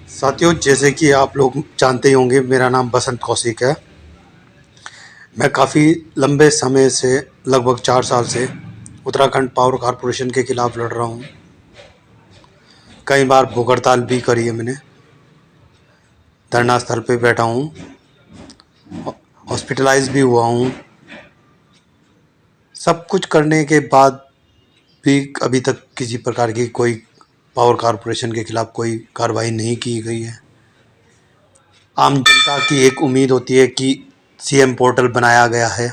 साथियों, जैसे कि आप लोग जानते ही होंगे, मेरा नाम बसंत कौशिक है। मैं काफ़ी लंबे समय से, लगभग 4 साल से उत्तराखंड पावर कॉरपोरेशन के खिलाफ लड़ रहा हूँ। कई बार भूख हड़ताल भी करी है मैंने, धरना स्थल पे बैठा हूँ, हॉस्पिटलाइज भी हुआ हूँ। सब कुछ करने के बाद भी अभी तक किसी प्रकार की कोई पावर कॉरपोरेशन के खिलाफ कोई कार्रवाई नहीं की गई है। आम जनता की एक उम्मीद होती है कि सीएम पोर्टल बनाया गया है,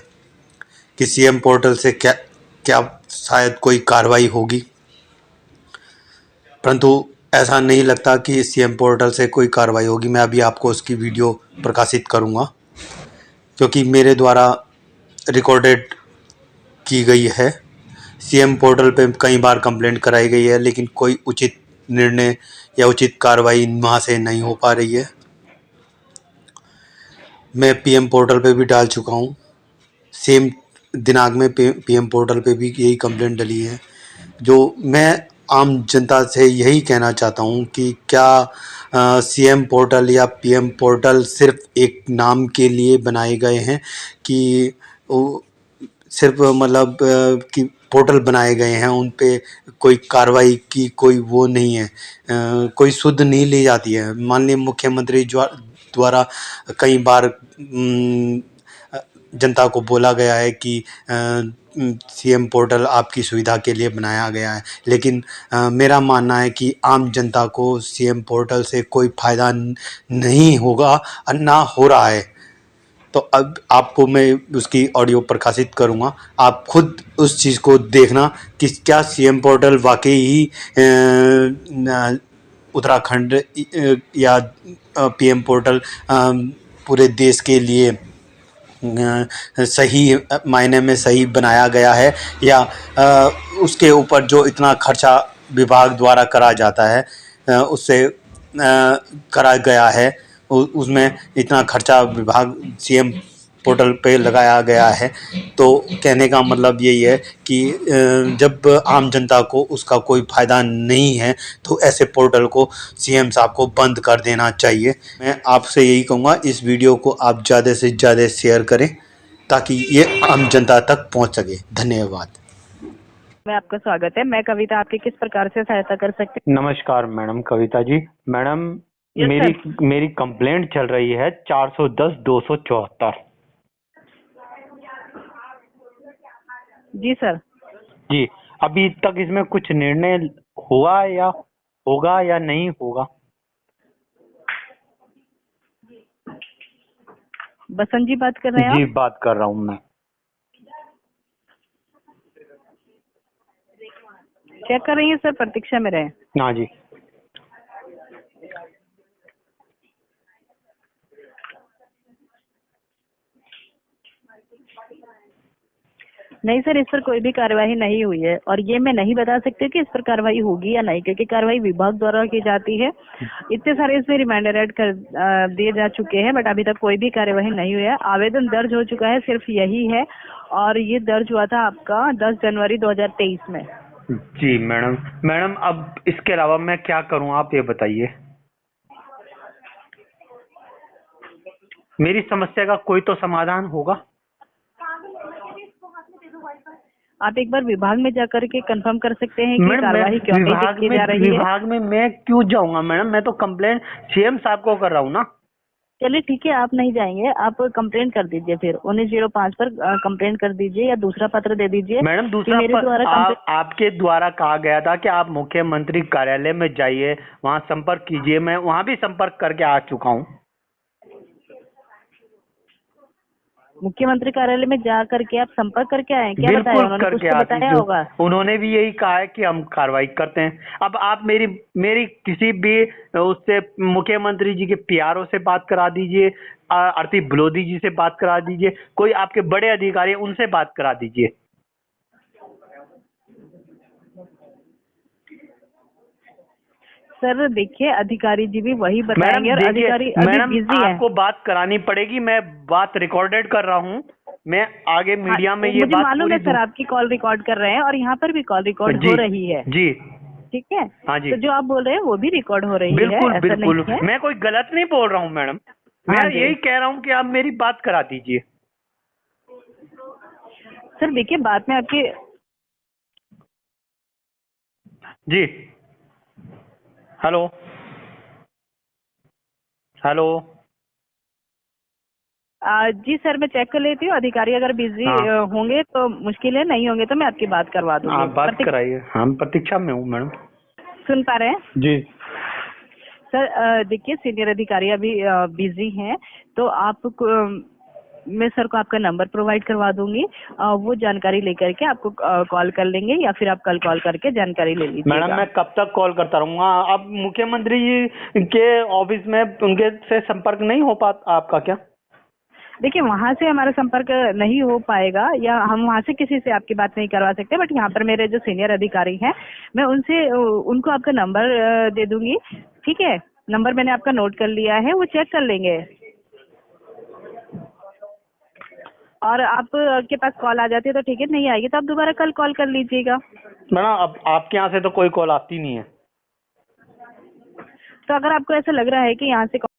कि सीएम पोर्टल से क्या क्या शायद कोई कार्रवाई होगी, परंतु ऐसा नहीं लगता कि सीएम पोर्टल से कोई कार्रवाई होगी। मैं अभी आपको उसकी वीडियो प्रकाशित करूंगा, क्योंकि मेरे द्वारा रिकॉर्डेड की गई है। सीएम पोर्टल पे कई बार कंप्लेंट कराई गई है, लेकिन कोई उचित निर्णय या उचित कार्रवाई वहाँ से नहीं हो पा रही है। मैं पीएम पोर्टल पे भी डाल चुका हूँ, सेम दिनांक में पीएम पोर्टल पे भी यही कंप्लेंट डली है। जो मैं आम जनता से यही कहना चाहता हूँ कि क्या सीएम पोर्टल या पीएम पोर्टल सिर्फ एक नाम के लिए बनाए गए हैं, कि वो सिर्फ मतलब कि पोर्टल बनाए गए हैं, उन पे कोई कार्रवाई की कोई वो नहीं है, कोई सुध नहीं ली जाती है। माननीय मुख्यमंत्री द्वारा कई बार जनता को बोला गया है कि सीएम पोर्टल आपकी सुविधा के लिए बनाया गया है, लेकिन मेरा मानना है कि आम जनता को सीएम पोर्टल से कोई फ़ायदा नहीं होगा और ना हो रहा है। तो अब आपको मैं उसकी ऑडियो प्रकाशित करूंगा, आप खुद उस चीज़ को देखना कि क्या सीएम पोर्टल वाकई ही उत्तराखंड या पीएम पोर्टल पूरे देश के लिए सही मायने में सही बनाया गया है, या उसके ऊपर जो इतना खर्चा विभाग द्वारा करा जाता है, उससे करा गया है, उसमें इतना खर्चा विभाग सीएम पोर्टल पे लगाया गया है। तो कहने का मतलब यही है कि जब आम जनता को उसका कोई फ़ायदा नहीं है, तो ऐसे पोर्टल को सीएम साहब को बंद कर देना चाहिए। मैं आपसे यही कहूँगा, इस वीडियो को आप ज़्यादा से ज़्यादा शेयर करें ताकि ये आम जनता तक पहुँच सके। धन्यवाद। में आपका स्वागत है। मैं कविता आपकी किस प्रकार से सहायता कर सकती हूँ? नमस्कार madam Kavita ji. Madam Yes, मेरी sir. मेरी कंप्लेंट चल रही है 410-274। जी सर। जी, अभी तक इसमें कुछ निर्णय हुआ या होगा या नहीं होगा? बसंत जी बात कर रहे हैं जी, आप? बात कर रहा हूँ मैं। क्या कर रही हैं सर? प्रतीक्षा में रहे। हाँ जी। नहीं सर, इस पर कोई भी कार्यवाही नहीं हुई है, और ये मैं नहीं बता सकती कि इस पर कार्रवाई होगी या नहीं, क्योंकि कार्रवाई विभाग द्वारा की जाती है। इतने सारे इसमें रिमाइंडर ऐड कर दिए जा चुके हैं, बट अभी तक कोई भी कार्यवाही नहीं हुई है। आवेदन दर्ज हो चुका है, सिर्फ यही है, और ये दर्ज हुआ था आपका 10 जनवरी 2023 में। जी मैडम। मैडम अब इसके अलावा मैं क्या करूँ, आप ये बताइए। मेरी समस्या का कोई तो समाधान होगा। आप एक बार विभाग में जाकर के कंफर्म कर सकते हैं कि मैडम कार्यवाही क्यों नहीं की जा रही है। विभाग में मैं क्यों जाऊंगा मैडम, मैं तो कंप्लेंट सीएम साहब को कर रहा हूँ ना। चलिए ठीक है, आप नहीं जाएंगे, आप कंप्लेंट कर दीजिए, फिर 1905 पर कंप्लेंट कर दीजिए, या दूसरा पत्र दे दीजिए। मैडम दूसरा मेरे द्वारा आपके द्वारा कहा गया था कि आप मुख्यमंत्री कार्यालय में जाइए, वहां संपर्क कीजिए। मैं वहां भी संपर्क करके आ चुका हूँ। मुख्यमंत्री कार्यालय में जा करके आप संपर्क करके आए? क्या बताया बिल्कुल उन्होंने? कुछ करके तो आ बताया चुके। होगा। उन्होंने भी यही कहा है कि हम कार्रवाई करते हैं। अब आप मेरी किसी भी उससे मुख्यमंत्री जी के पीआरओ से बात करा दीजिए, आरती बलोदी जी से बात करा दीजिए, कोई आपके बड़े अधिकारी उनसे बात करा दीजिए। सर देखिए, अधिकारी जी भी वही बताएंगे, और अधिकारी अभी मैडम बिजी है। आपको बात करानी पड़ेगी। मैं बात रिकॉर्डेड कर रहा हूँ, मैं आगे मीडिया में ये मुझे बात मालूम पूरी है सर, आपकी कॉल रिकॉर्ड कर रहे हैं, और यहाँ पर भी कॉल रिकॉर्ड हो रही है। जी। ठीक है। हाँ जी। तो जो आप बोल रहे हैं वो भी रिकॉर्ड हो रही है, बिल्कुल ऐसा बिल्कुल, नहीं है। मैं कोई गलत नहीं बोल रहा हूँ मैडम, मैं हाँ जी। यही कह रहा हूँ कि आप मेरी बात करा दीजिए। सर देखिए, बात में आपकी जी हेलो हेलो। जी सर, मैं चेक कर लेती हूँ। अधिकारी अगर बिजी हाँ होंगे तो मुश्किल है, नहीं होंगे तो मैं आपकी बात करवा दूंगी। आप बात कराइए, हम प्रतीक्षा में हूँ मैडम। सुन पा रहे हैं जी सर? देखिए, सीनियर अधिकारी अभी बिजी हैं, तो मैं सर को आपका नंबर प्रोवाइड करवा दूंगी। वो जानकारी लेकर के आपको कॉल कर लेंगे, या फिर आप कल कॉल करके जानकारी ले मैडम, लीजिएगा। मैं कब तक कॉल करता रहूँगा? अब मुख्यमंत्री जी के ऑफिस में उनके से संपर्क नहीं हो पाता आपका क्या? देखिए, वहां से हमारा संपर्क नहीं हो पाएगा, या हम वहां से किसी से आपकी बात नहीं करवा सकते, बट यहाँ पर मेरे जो सीनियर अधिकारी हैं, मैं उनसे उनको आपका नंबर दे दूंगी। ठीक है, नंबर मैंने आपका नोट कर लिया है, वो चेक कर लेंगे। और आप के पास कॉल आ जाती है तो ठीक है, नहीं आएगी तो आप दोबारा कल कॉल कर लीजिएगा। मैडम, अब आपके यहाँ से तो कोई कॉल आती नहीं है। तो अगर आपको ऐसा लग रहा है कि यहाँ से